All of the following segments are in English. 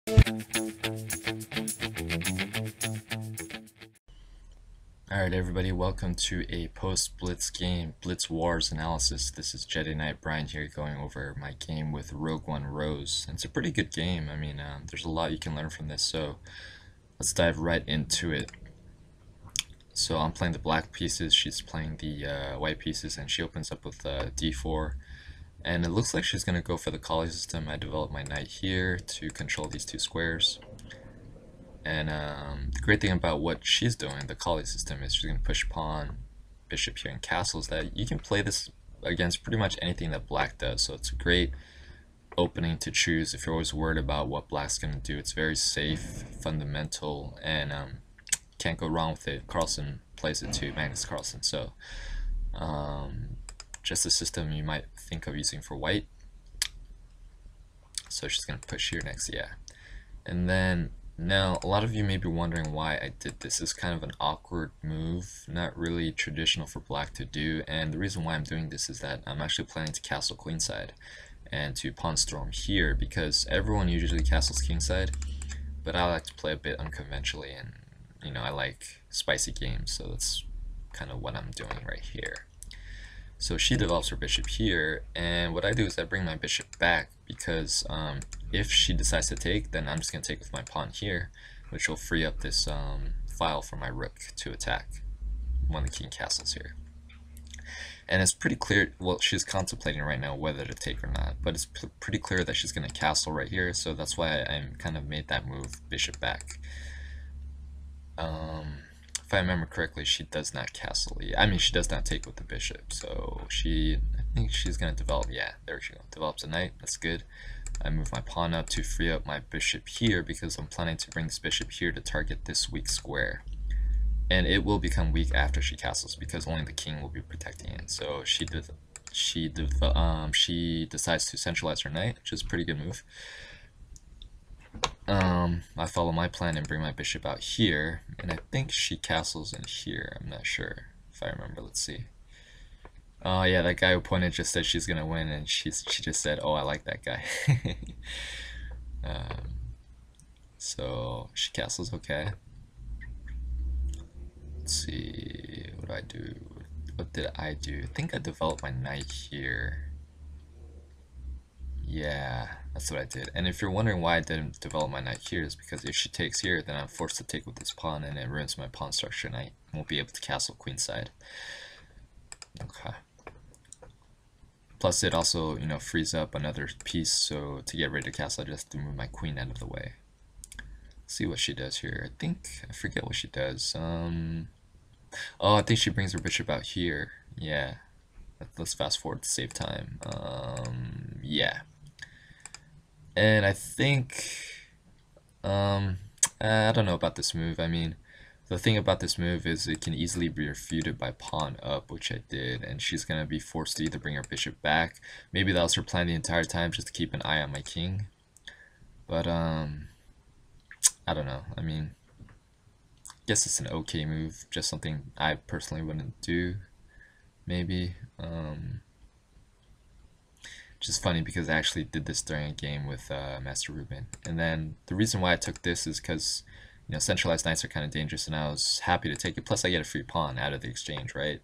Alright everybody, welcome to a post-Blitz game, Blitz Wars analysis. This is Jedi Knight Brian here going over my game with Rogue One Rose. And it's a pretty good game. I mean, there's a lot you can learn from this, so let's dive right into it. So I'm playing the black pieces, she's playing the white pieces, and she opens up with d4. And it looks like she's going to go for the collie system. I developed my knight here to control these two squares. And the great thing about what she's doing, the collie system, is she's going to push pawn, bishop here, and castles. That you can play this against pretty much anything that black does. So it's a great opening to choose if you're always worried about what black's going to do. It's very safe, fundamental, and can't go wrong with it. Carlsen plays it too, Magnus Carlsen. So just a system you might think of using for white. So she's going to push here next, yeah. And then now, a lot of you may be wondering why I did this. It's kind of an awkward move, not really traditional for black to do, and the reason why I'm doing this is that I'm actually planning to castle queenside and to pawn storm here, because everyone usually castles kingside, but I like to play a bit unconventionally, and you know, I like spicy games, so that's kind of what I'm doing right here. So she develops her bishop here, and what I do is I bring my bishop back, because if she decides to take, then I'm just going to take with my pawn here, which will free up this file for my rook to attack when the king castles here. And it's pretty clear, well, she's contemplating right now whether to take or not, but it's pretty clear that she's going to castle right here, so that's why I kind of made that move, bishop back. If I remember correctly, she does not castle. I mean, she does not take with the bishop, so I think she's going to develop, yeah, there she goes, develops a knight, that's good. I move my pawn up to free up my bishop here, because I'm planning to bring this bishop here to target this weak square. And it will become weak after she castles, because only the king will be protecting it. So she decides to centralize her knight, which is a pretty good move. I follow my plan and bring my bishop out here, and I think she castles in here. I'm not sure if I remember. Let's see. Oh yeah, that guy who pointed just said she's gonna win, and she just said, "Oh, I like that guy." So she castles, okay. Let's see, what do I do? What did I do? I think I developed my knight here. Yeah, that's what I did. And if you're wondering why I didn't develop my knight here, is because if she takes here, then I'm forced to take with this pawn, and it ruins my pawn structure, and I won't be able to castle queenside. Okay. Plus, it also, you know, frees up another piece, so to get ready to castle, I just have to move my queen out of the way. Let's see what she does here. I forget what she does. Oh, I think she brings her bishop out here. Yeah. Let's fast forward to save time. Yeah. And I think, I don't know about this move. I mean, the thing about this move is it can easily be refuted by pawn up, which I did, and she's going to be forced to either bring her bishop back. Maybe that was her plan the entire time, just to keep an eye on my king. But, I don't know. I mean, I guess it's an okay move, just something I personally wouldn't do, maybe. Just funny because I actually did this during a game with Master Ruben. And then the reason why I took this is because, you know, centralized knights are kind of dangerous, and I was happy to take it. Plus, I get a free pawn out of the exchange, right?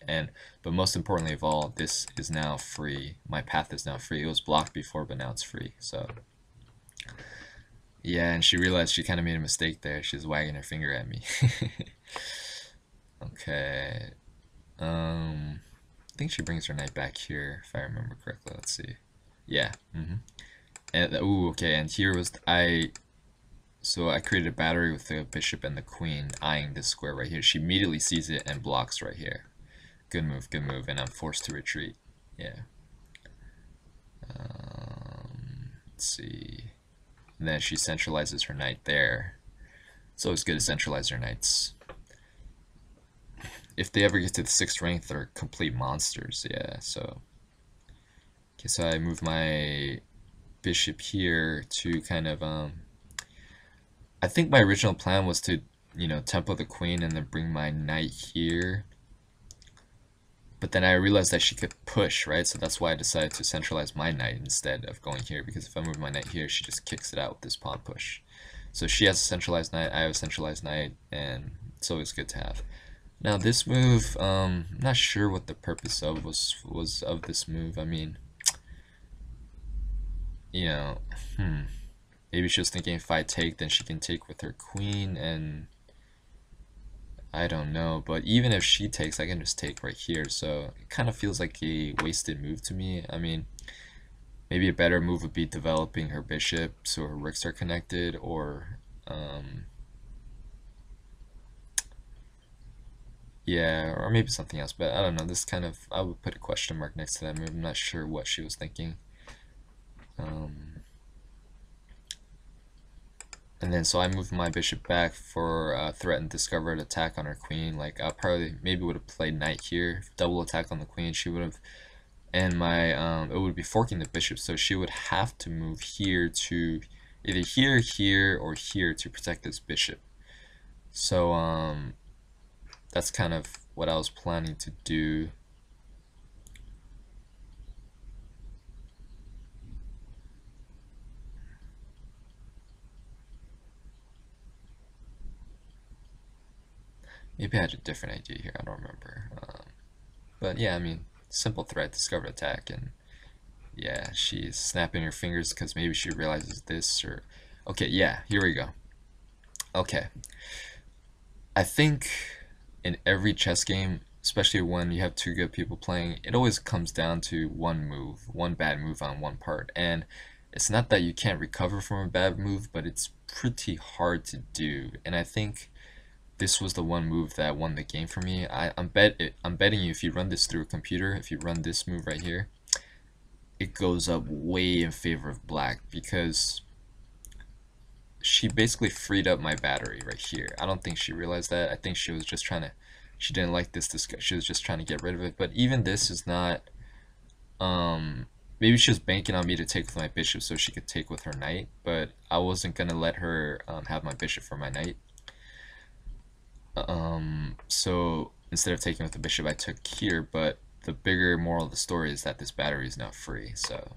But most importantly of all, this is now free. My path is now free. It was blocked before, but now it's free. So yeah, and she realized she kind of made a mistake there. She's wagging her finger at me. Okay. I think she brings her knight back here, if I remember correctly. Let's see. Yeah. And ooh, okay. And here was so I created a battery with the bishop and the queen eyeing this square right here. She immediately sees it and blocks right here. Good move, and I'm forced to retreat. Yeah. Let's see. And then she centralizes her knight there. It's always good to centralize your knights. If they ever get to the 6th rank, they're complete monsters. Yeah, so okay, so I move my bishop here to kind of I think my original plan was to, you know, tempo the queen and then bring my knight here. But then I realized that she could push, right? So that's why I decided to centralize my knight instead of going here, because if I move my knight here, she just kicks it out with this pawn push. So she has a centralized knight, I have a centralized knight, and it's always good to have. Now this move, I'm not sure what the purpose of was of this move. I mean, you know, maybe she was thinking if I take, then she can take with her queen, and I don't know. But even if she takes, I can just take right here. So it kind of feels like a wasted move to me. I mean, maybe a better move would be developing her bishop so her rooks are connected, or yeah, or maybe something else. But I don't know. This kind of, I would put a question mark next to that move. I'm not sure what she was thinking. And then so I moved my bishop back for threatened discovered attack on her queen. Like I probably maybe would have played knight here, double attack on the queen. She would have, and my it would be forking the bishop, so she would have to move here to either here, here, or here to protect this bishop. So that's kind of what I was planning to do. Maybe I had a different idea here, I don't remember. But yeah, I mean, simple threat, discovered attack, and yeah, she's snapping her fingers because maybe she realizes this, or okay, yeah, here we go. Okay, I think in every chess game, especially when you have two good people playing, it always comes down to one move, one bad move on one part. And it's not that you can't recover from a bad move, but it's pretty hard to do. And I think this was the one move that won the game for me. I'm betting you if you run this through a computer, if you run this move right here, it goes up way in favor of black because she basically freed up my battery right here. I don't think she realized that. I think she was just trying to, she didn't like this discussion. She was just trying to get rid of it. But even this is not, maybe she was banking on me to take with my bishop so she could take with her knight, but I wasn't going to let her have my bishop for my knight. So instead of taking with the bishop, I took here, but the bigger moral of the story is that this battery is now free, so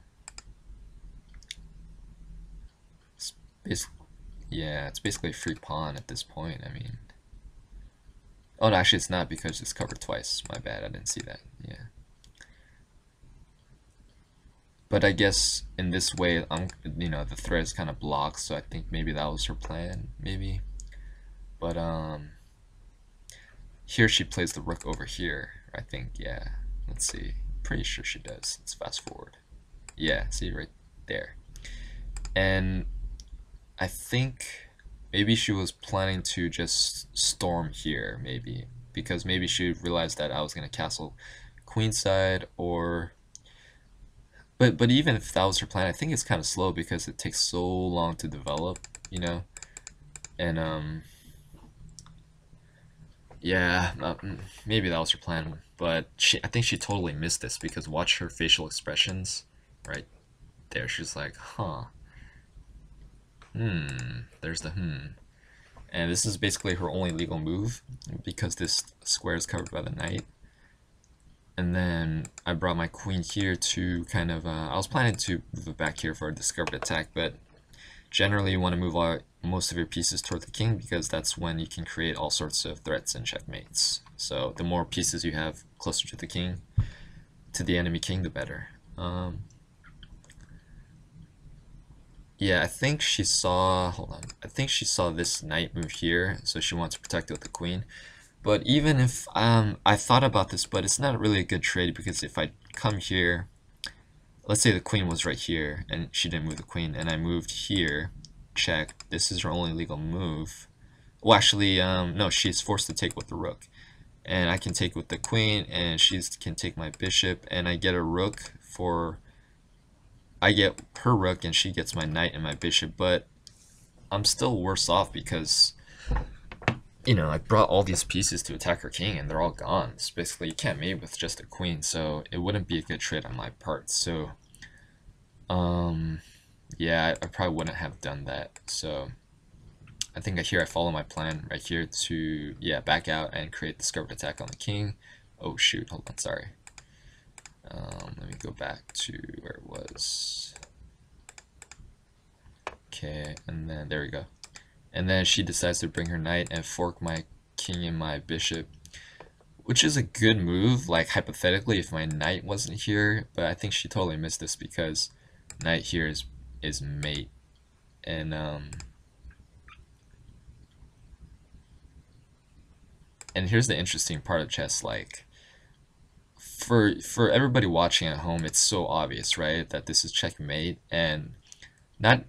it's basically a free pawn at this point. I mean, oh no, actually it's not because it's covered twice. My bad, I didn't see that. Yeah. But I guess in this way, the thread is kind of blocked, so I think maybe that was her plan, maybe. But here she plays the rook over here, I think. Yeah. Let's see. Pretty sure she does. Let's fast forward. Yeah, see right there. And I think maybe she was planning to just storm here, maybe, because maybe she realized that I was gonna castle queenside, or but even if that was her plan, I think it's kind of slow because it takes so long to develop, and yeah, maybe that was her plan, but I think she totally missed this because watch her facial expressions right there. She's like, huh, there's the and this is basically her only legal move because this square is covered by the knight. And then I brought my queen here to kind of, I was planning to move it back here for a discovered attack, but generally you want to move most of your pieces toward the king because that's when you can create all sorts of threats and checkmates. So the more pieces you have closer to the king, to the enemy king, the better. Yeah, I think she saw, hold on, I think she saw this knight move here, so she wants to protect it with the queen. But even if, I thought about this, but it's not really a good trade because if I come here, let's say the queen was right here and she didn't move the queen, and I moved here, check, this is her only legal move. Well, actually, no, she's forced to take with the rook. And I can take with the queen, and she can take my bishop, and I get a rook for, I get her rook, and she gets my knight and my bishop, but I'm still worse off because, I brought all these pieces to attack her king, and they're all gone. It's basically, you can't mate with just a queen, so it wouldn't be a good trade on my part. So, yeah, I probably wouldn't have done that. So, I think here I follow my plan right here to, yeah, back out and create discovered attack on the king. Oh shoot, hold on, sorry. Let me go back to where it was. Okay, and then there we go. And then she decides to bring her knight and fork my king and my bishop, which is a good move, like hypothetically if my knight wasn't here, but I think she totally missed this because knight here is mate. And here's the interesting part of chess, like for everybody watching at home, it's so obvious, right, that this is checkmate, and not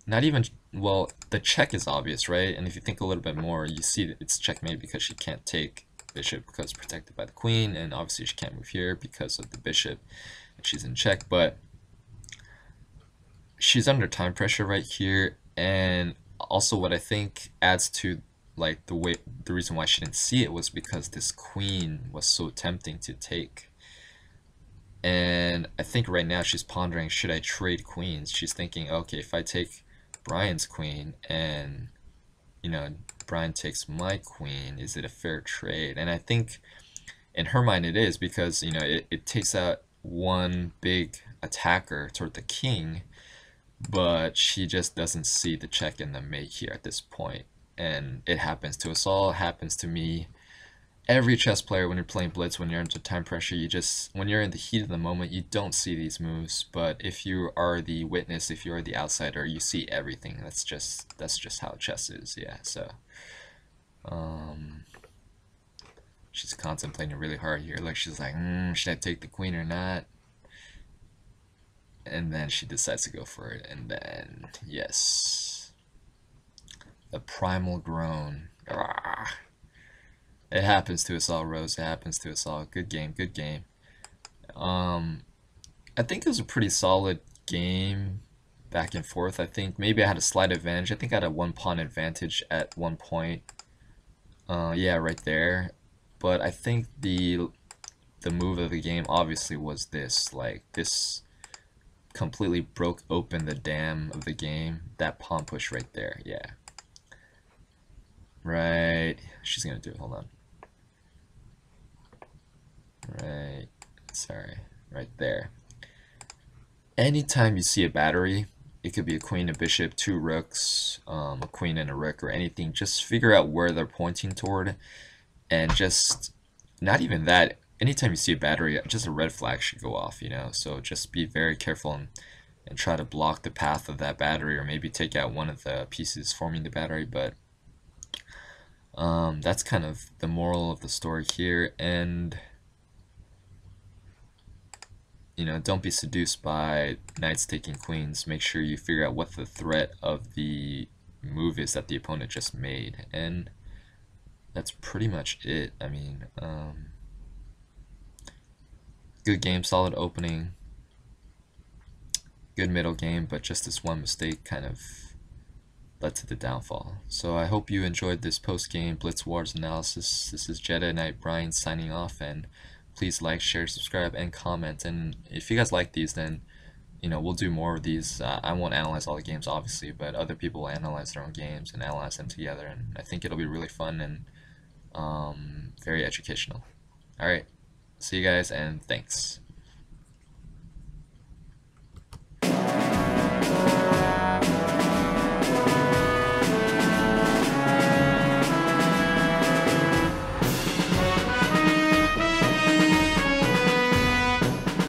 not even, well, the check is obvious, right? And if you think a little bit more, you see that it's checkmate because she can't take bishop because it's protected by the queen, and obviously she can't move here because of the bishop, and she's in check. But she's under time pressure right here, and also what I think adds to like the reason why she didn't see it was because this queen was so tempting to take. And I think right now she's pondering, should I trade queens? She's thinking, okay, if I take Brian's queen and Brian takes my queen, is it a fair trade? And I think in her mind it is, because it takes out one big attacker toward the king, but she just doesn't see the check and the mate here at this point. And it happens to us all, it happens to me. Every chess player, when you're playing Blitz, when you're under time pressure, when you're in the heat of the moment, you don't see these moves. But if you are the witness, if you are the outsider, you see everything. That's just how chess is. Yeah. So, she's contemplating really hard here. Like she's like, should I take the queen or not? And then she decides to go for it. And then yes, the primal groan. Ah. It happens to us all, Rose. It happens to us all. Good game, good game. I think it was a pretty solid game, back and forth. I think maybe I had a slight advantage. I think I had a 1-pawn advantage at one point. Yeah, right there. But I think the move of the game obviously was this. Like, this completely broke open the dam of the game. That pawn push right there, yeah. Right, she's gonna do it, hold on. Right, sorry, right there. Anytime you see a battery, it could be a queen, a bishop, two rooks, a queen and a rook, or anything. Just figure out where they're pointing toward, and just, not even that, anytime you see a battery, just a red flag should go off, so just be very careful and try to block the path of that battery, or maybe take out one of the pieces forming the battery. But that's kind of the moral of the story here. And don't be seduced by knights taking queens. Make sure you figure out what the threat of the move is that the opponent just made. And that's pretty much it. I mean, good game, solid opening, good middle game, but just this one mistake kind of led to the downfall. So I hope you enjoyed this post-game Blitz Wars analysis. This is Jedi Knight Brian signing off, and please like, share, subscribe, and comment. And if you guys like these, then we'll do more of these. I won't analyze all the games, obviously, but other people will analyze their own games and analyze them together, and I think it'll be really fun and very educational. Alright, see you guys, and thanks.